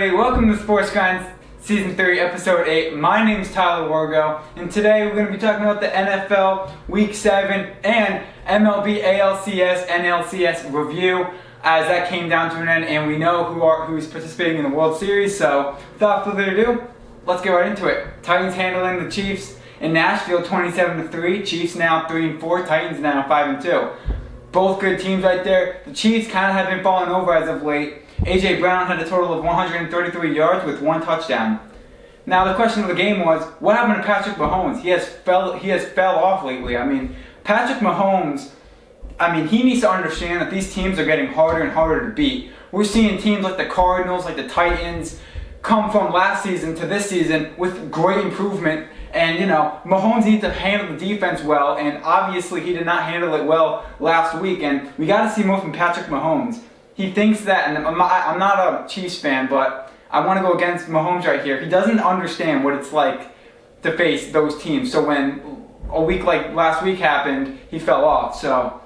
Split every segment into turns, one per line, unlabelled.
everybody, welcome to Sports Grinds Season 3, Episode 8. My name is Tyler Wargo, and today we're going to be talking about the NFL Week 7 and MLB ALCS and NLCS review, as that came down to an end, and we know who's participating in the World Series. So, without further ado, let's get right into it. Titans handling the Chiefs in Nashville 27-3. Chiefs now 3-4, Titans now 5-2. Both good teams right there. The Chiefs kind of have been falling over as of late. A.J. Brown had a total of 133 yards with one touchdown. Now the question of the game was, what happened to Patrick Mahomes? He has fell off lately. Patrick Mahomes, he needs to understand that these teams are getting harder and harder to beat. We're seeing teams like the Cardinals, like the Titans, come from last season to this season with great improvement. And, Mahomes needs to handle the defense well, and obviously he did not handle it well last week. And we got to see more from Patrick Mahomes. He thinks that, and I'm not a Chiefs fan, but I want to go against Mahomes right here. He doesn't understand what it's like to face those teams. So when a week like last week happened, he fell off. So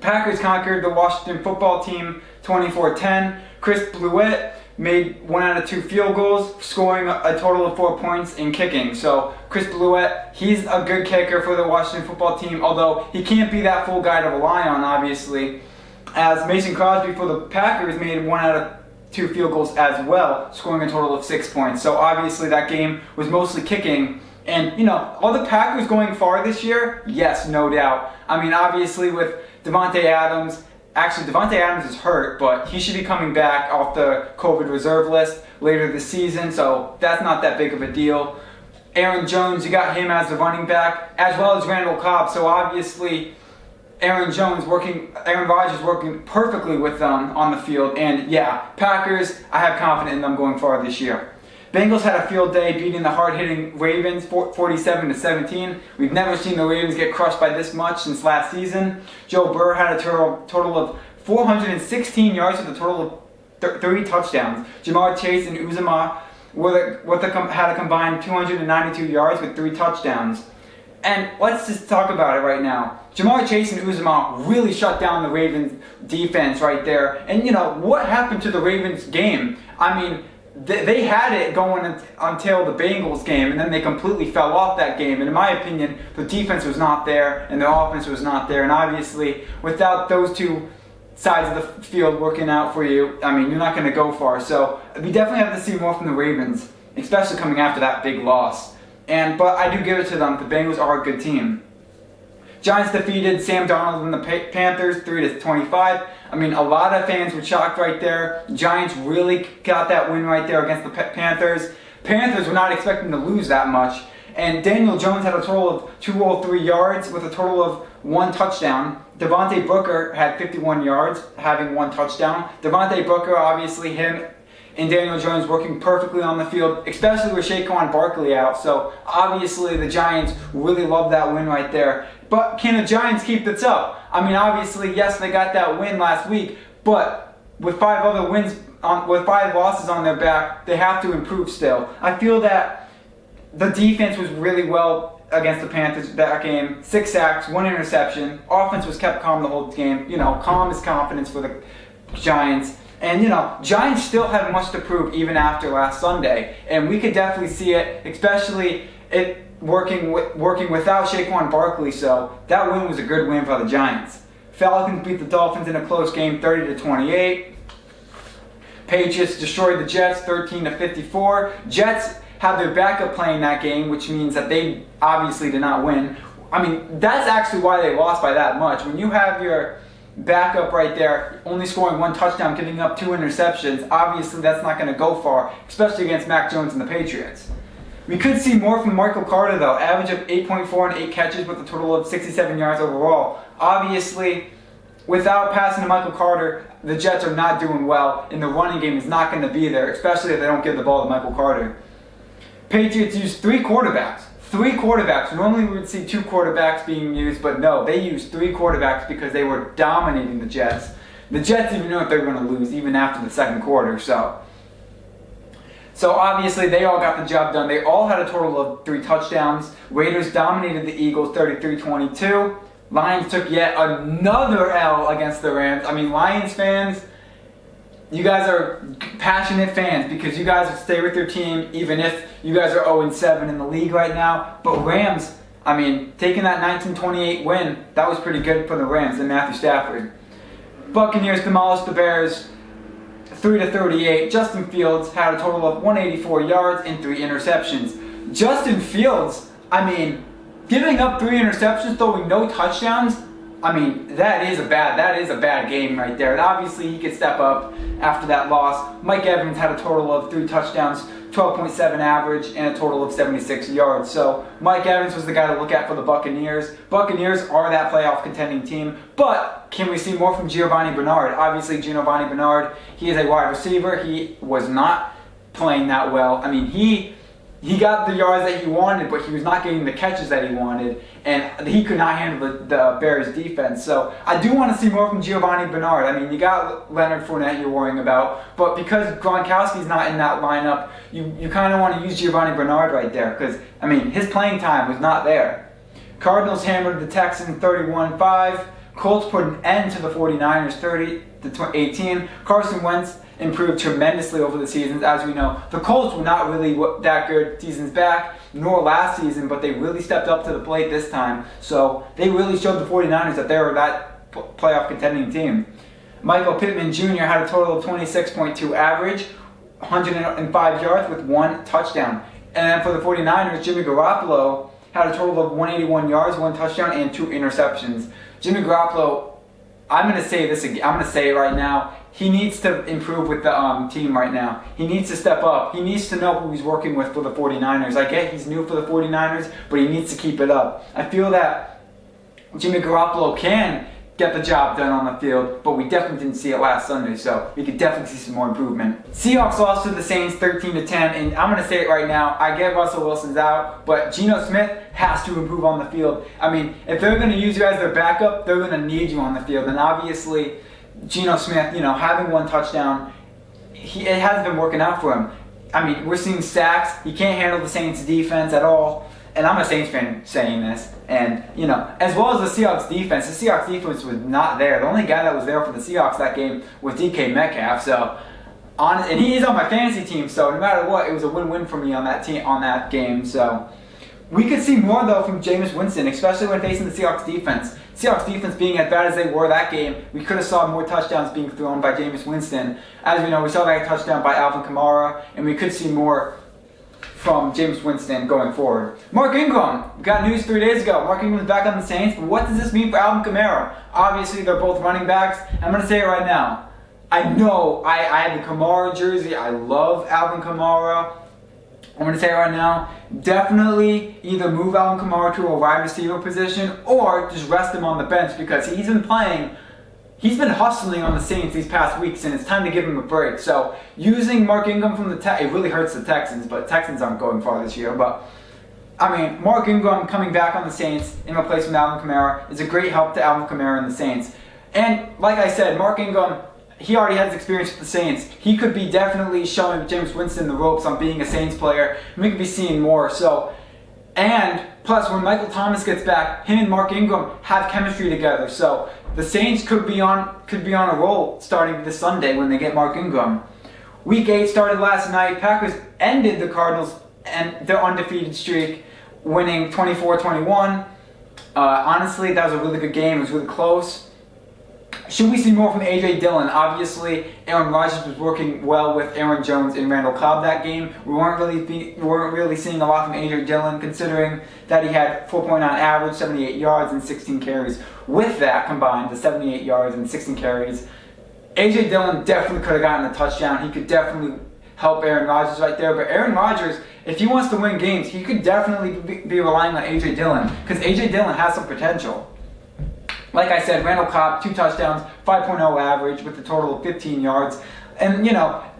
Packers conquered the Washington football team 24-10. Chris Blewett made 1 out of 2 field goals, scoring a total of 4 points in kicking. So Chris Blewett, he's a good kicker for the Washington football team, although he can't be that full guy to rely on, obviously, as Mason Crosby for the Packers made 1 out of 2 field goals as well, scoring a total of 6 points. So obviously that game was mostly kicking. And, are the Packers going far this year? Yes, no doubt. Obviously with Davante Adams, actually Davante Adams is hurt, but he should be coming back off the COVID reserve list later this season, so that's not that big of a deal. Aaron Jones, you got him as the running back, as well as Randall Cobb, so obviously Aaron Rodgers working perfectly with them on the field. And yeah, Packers, I have confidence in them going far this year. Bengals had a field day beating the hard-hitting Ravens 47-17. We've never seen the Ravens get crushed by this much since last season. Joe Burrow had a total of 416 yards with a total of 3 touchdowns. Jamar Chase and Uzomah had a combined 292 yards with 3 touchdowns. And let's just talk about it right now. Jamar Chase and Uzomah really shut down the Ravens defense right there. And what happened to the Ravens game? They had it going until the Bengals game, and then they completely fell off that game. And in my opinion, the defense was not there, and the offense was not there. And obviously, without those two sides of the field working out for you, you're not going to go far. So we definitely have to see more from the Ravens, especially coming after that big loss. But I do give it to them. The Bengals are a good team. Giants defeated Sam Darnold and the Panthers 3-25. A lot of fans were shocked right there. Giants really got that win right there against the Panthers. Panthers were not expecting to lose that much. And Daniel Jones had a total of 203 yards with a total of 1 touchdown. Devontae Booker had 51 yards, having 1 touchdown. Devontae Booker, obviously him and Daniel Jones working perfectly on the field, especially with Saquon Barkley out. So obviously the Giants really love that win right there. But can the Giants keep this up? Obviously, yes, they got that win last week, but with 5 other wins, with 5 losses on their back, they have to improve still. I feel that the defense was really well against the Panthers that game. 6 sacks, 1 interception. Offense was kept calm the whole game. Calm is confidence for the Giants. And, Giants still have much to prove even after last Sunday. And we could definitely see it, especially it working without Saquon Barkley. So that win was a good win for the Giants. Falcons beat the Dolphins in a close game 30-28. Patriots destroyed the Jets 13-54. Jets had their backup playing that game, which means that they obviously did not win. That's actually why they lost by that much. When you have your backup right there, only scoring 1 touchdown, giving up 2 interceptions, obviously that's not going to go far, especially against Mac Jones and the Patriots. We could see more from Michael Carter though, average of 8.4 and 8 catches with a total of 67 yards overall. Obviously, without passing to Michael Carter, the Jets are not doing well, and the running game is not going to be there, especially if they don't give the ball to Michael Carter. Patriots used 3 quarterbacks. 3 quarterbacks. Normally we would see 2 quarterbacks being used, but no, they used 3 quarterbacks because they were dominating the Jets. The Jets even knew if they were going to lose even after the second quarter. So obviously they all got the job done. They all had a total of 3 touchdowns. Raiders dominated the Eagles 33-22. Lions took yet another L against the Rams. Lions fans, you guys are passionate fans because you guys will stay with your team even if you guys are 0-7 in the league right now. But Rams, I mean, taking that 1928 win, that was pretty good for the Rams and Matthew Stafford. Buccaneers demolished the Bears 3-38. Justin Fields had a total of 184 yards and 3 interceptions. Justin Fields, I mean, giving up 3 interceptions, throwing no touchdowns, I mean, that is a bad game right there. And obviously he could step up after that loss. Mike Evans had a total of 3 touchdowns, 12.7 average, and a total of 76 yards. So Mike Evans was the guy to look at for the Buccaneers. Buccaneers are that playoff contending team, but can we see more from Giovanni Bernard? Obviously, Giovanni Bernard, he is a wide receiver. He was not playing that well. I mean, he got the yards that he wanted, but he was not getting the catches that he wanted, and he could not handle the Bears' defense. So I do want to see more from Giovanni Bernard. I mean, you got Leonard Fournette you're worrying about, but because Gronkowski's not in that lineup, you kind of want to use Giovanni Bernard right there because, I mean, his playing time was not there. Cardinals hammered the Texans 31-5. Colts put an end to the 49ers 30-18. Carson Wentz improved tremendously over the seasons. As we know, the Colts were not really that good seasons back, nor last season, but they really stepped up to the plate this time. So they really showed the 49ers that they were that playoff contending team. Michael Pittman Jr. had a total of 26.2 average, 105 yards with 1 touchdown. And then for the 49ers, Jimmy Garoppolo had a total of 181 yards, 1 touchdown, and 2 interceptions. Jimmy Garoppolo, I'm going to say this again. I'm going to say it right now. He needs to improve with the team right now. He needs to step up. He needs to know who he's working with for the 49ers. I get he's new for the 49ers, but he needs to keep it up. I feel that Jimmy Garoppolo can get the job done on the field, but we definitely didn't see it last Sunday, so we could definitely see some more improvement. Seahawks lost to the Saints 13-10, and I'm going to say it right now. I get Russell Wilson's out, but Geno Smith has to improve on the field. I mean, if they're going to use you as their backup, they're going to need you on the field, and obviously Geno Smith, having 1 touchdown, it hasn't been working out for him. I mean, we're seeing sacks. He can't handle the Saints' defense at all. And I'm a Saints fan saying this. And, as well as the Seahawks defense was not there. The only guy that was there for the Seahawks that game was DK Metcalf. So, and he is on my fantasy team. So, no matter what, it was a win-win for me on that team, on that game. So, we could see more, though, from Jameis Winston, especially when facing the Seahawks defense. Seahawks defense being as bad as they were that game, we could have saw more touchdowns being thrown by Jameis Winston. As we know, we saw that touchdown by Alvin Kamara, and we could see more from Jameis Winston going forward. Mark Ingram, we got news 3 days ago. Mark Ingram's back on the Saints, but what does this mean for Alvin Kamara? Obviously, they're both running backs. I'm going to say it right now. I know I have the Kamara jersey. I love Alvin Kamara. I'm going to say it right now, definitely either move Alvin Kamara to a wide receiver position or just rest him on the bench because he's been hustling on the Saints these past weeks and it's time to give him a break. So using Mark Ingram from the it really hurts the Texans, but Texans aren't going far this year. But I mean, Mark Ingram coming back on the Saints in replacement of Alvin Kamara is a great help to Alvin Kamara and the Saints. And like I said, Mark Ingram, he already has experience with the Saints. He could be definitely showing Jameis Winston the ropes on being a Saints player. And we could be seeing more. So, and plus, when Michael Thomas gets back, him and Mark Ingram have chemistry together. So the Saints could be on a roll starting this Sunday when they get Mark Ingram. Week 8 started last night. Packers ended the Cardinals and their undefeated streak, winning 24-21. Honestly, that was a really good game. It was really close. Should we see more from A.J. Dillon? Obviously, Aaron Rodgers was working well with Aaron Jones and Randall Cobb that game. We weren't really seeing a lot from A.J. Dillon, considering that he had 4.9 average, 78 yards, and 16 carries. With that combined, the 78 yards and 16 carries, A.J. Dillon definitely could have gotten a touchdown. He could definitely help Aaron Rodgers right there. But Aaron Rodgers, if he wants to win games, he could definitely be relying on A.J. Dillon because A.J. Dillon has some potential. Like I said, Randall Cobb, 2 touchdowns, 5.0 average with a total of 15 yards. And,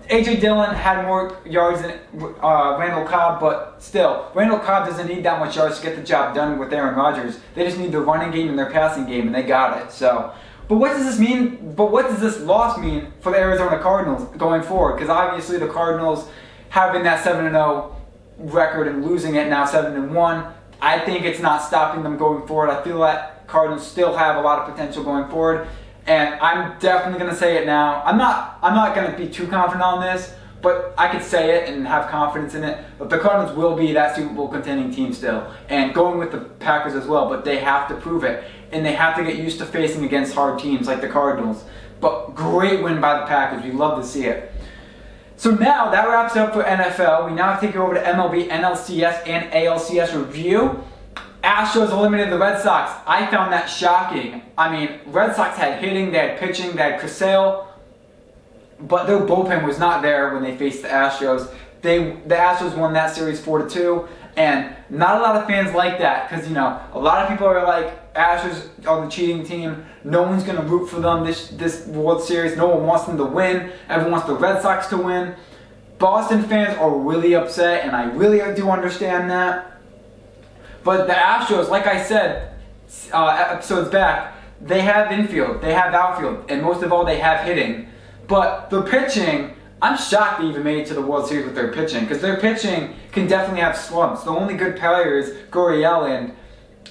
A.J. Dillon had more yards than Randall Cobb, but still, Randall Cobb doesn't need that much yards to get the job done with Aaron Rodgers. They just need their running game and their passing game, and they got it. So, but what does this mean? But what does this loss mean for the Arizona Cardinals going forward? Because obviously the Cardinals having that 7-0 record and losing it now 7-1, I think it's not stopping them going forward. I feel that Cardinals still have a lot of potential going forward. And I'm definitely going to say it now. I'm not going to be too confident on this, but I could say it and have confidence in it. But the Cardinals will be that Super Bowl contending team still. And going with the Packers as well, but they have to prove it. And they have to get used to facing against hard teams like the Cardinals. But great win by the Packers. We love to see it. So now that wraps it up for NFL. We now take it over to MLB NLCS and ALCS review. Astros eliminated the Red Sox. I found that shocking. I mean, Red Sox had hitting, they had pitching, they had Crisale, but their bullpen was not there when they faced the Astros. The Astros won that series 4-2, and not a lot of fans like that because, a lot of people are like, Astros are the cheating team. No one's going to root for them this World Series. No one wants them to win. Everyone wants the Red Sox to win. Boston fans are really upset, and I really do understand that. But the Astros, like I said, episodes back, they have infield, they have outfield, and most of all, they have hitting. But their pitching, I'm shocked they even made it to the World Series with their pitching, because their pitching can definitely have slumps. The only good player is Gurriel and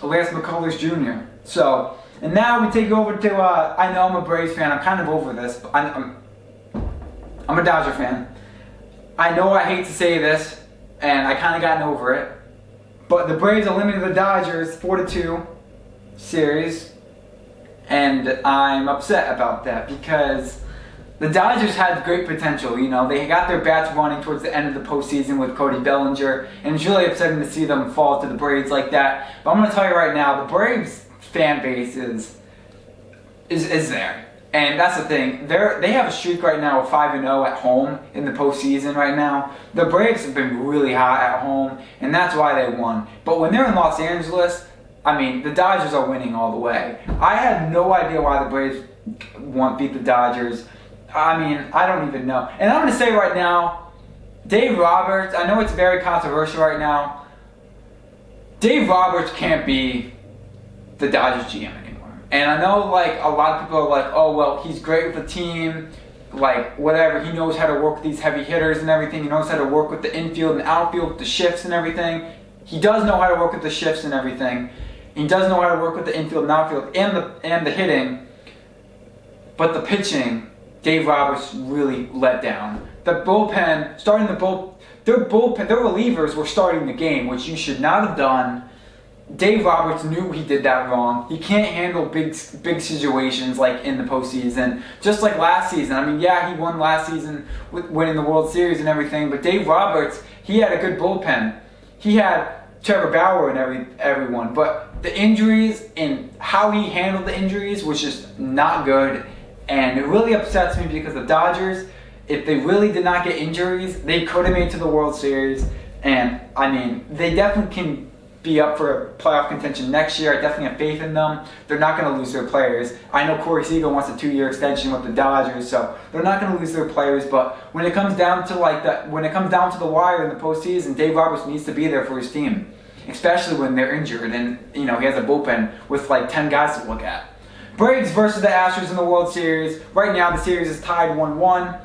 Lance McCullers Jr. So, and now we take it over to, I know I'm a Braves fan, I'm kind of over this, but I'm a Dodger fan. I know I hate to say this, and I kind of gotten over it. But the Braves eliminated the Dodgers 4-2 series, and I'm upset about that because the Dodgers had great potential. They got their bats running towards the end of the postseason with Cody Bellinger, and it's really upsetting to see them fall to the Braves like that. But I'm going to tell you right now, the Braves fan base is there. And that's the thing. They have a streak right now of 5-0 at home in the postseason right now. The Braves have been really hot at home, and that's why they won. But when they're in Los Angeles, the Dodgers are winning all the way. I had no idea why the Braves beat the Dodgers. I don't even know. And I'm going to say right now, Dave Roberts, I know it's very controversial right now. Dave Roberts can't be the Dodgers GM anymore. And I know, a lot of people are like, oh, well, he's great with the team, whatever. He knows how to work with these heavy hitters and everything. He knows how to work with the infield and outfield, with the shifts and everything. He does know how to work with the shifts and everything. He does know how to work with the infield and outfield and the hitting. But the pitching, Dave Roberts really let down. The bullpen, their relievers were starting the game, which you should not have done. Dave Roberts knew he did that wrong. He can't handle big situations like in the postseason. Just like last season. He won last season with winning the World Series and everything, but Dave Roberts, he had a good bullpen. He had Trevor Bauer and everyone, but the injuries and how he handled the injuries was just not good, and it really upsets me because the Dodgers, if they really did not get injuries, they could have made it to the World Series, and they definitely can be up for playoff contention next year. I definitely have faith in them. They're not going to lose their players. I know Corey Seager wants a 2-year extension with the Dodgers, so they're not going to lose their players. But when it comes down to the wire in the postseason, Dave Roberts needs to be there for his team, especially when they're injured and he has a bullpen with 10 guys to look at. Braves versus the Astros in the World Series. Right now, the series is tied 1-1.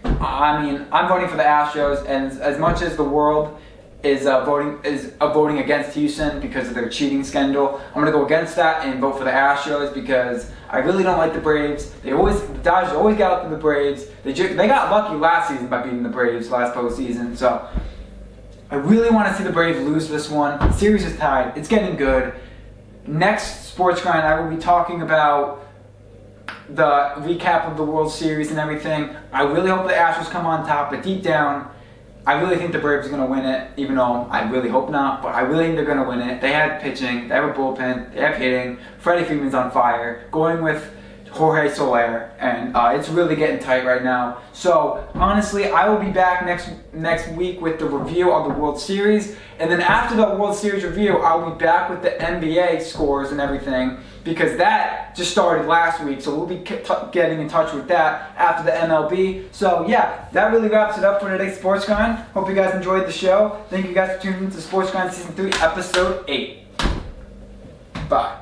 I'm voting for the Astros, and as much as the world is voting against Houston because of their cheating scandal, I'm gonna go against that and vote for the Astros because I really don't like the Braves. The Dodgers always got up to the Braves. They got lucky last season by beating the Braves last postseason. So I really want to see the Braves lose this one. The series is tied. It's getting good. Next Sports Grind, I will be talking about the recap of the World Series and everything. I really hope the Astros come on top, but deep down, I really think the Braves are going to win it, even though I really hope not, but I really think they're going to win it. They have pitching, they have a bullpen, they have hitting. Freddie Freeman's on fire, going with Jorge Soler, and it's really getting tight right now. So, honestly, I will be back next week with the review of the World Series, and then after the World Series review, I'll be back with the NBA scores and everything, because that just started last week, so we'll be getting in touch with that after the MLB. So, yeah, that really wraps it up for today's Sports Grind. Hope you guys enjoyed the show. Thank you guys for tuning in to Sports Grind Season 3, Episode 8. Bye.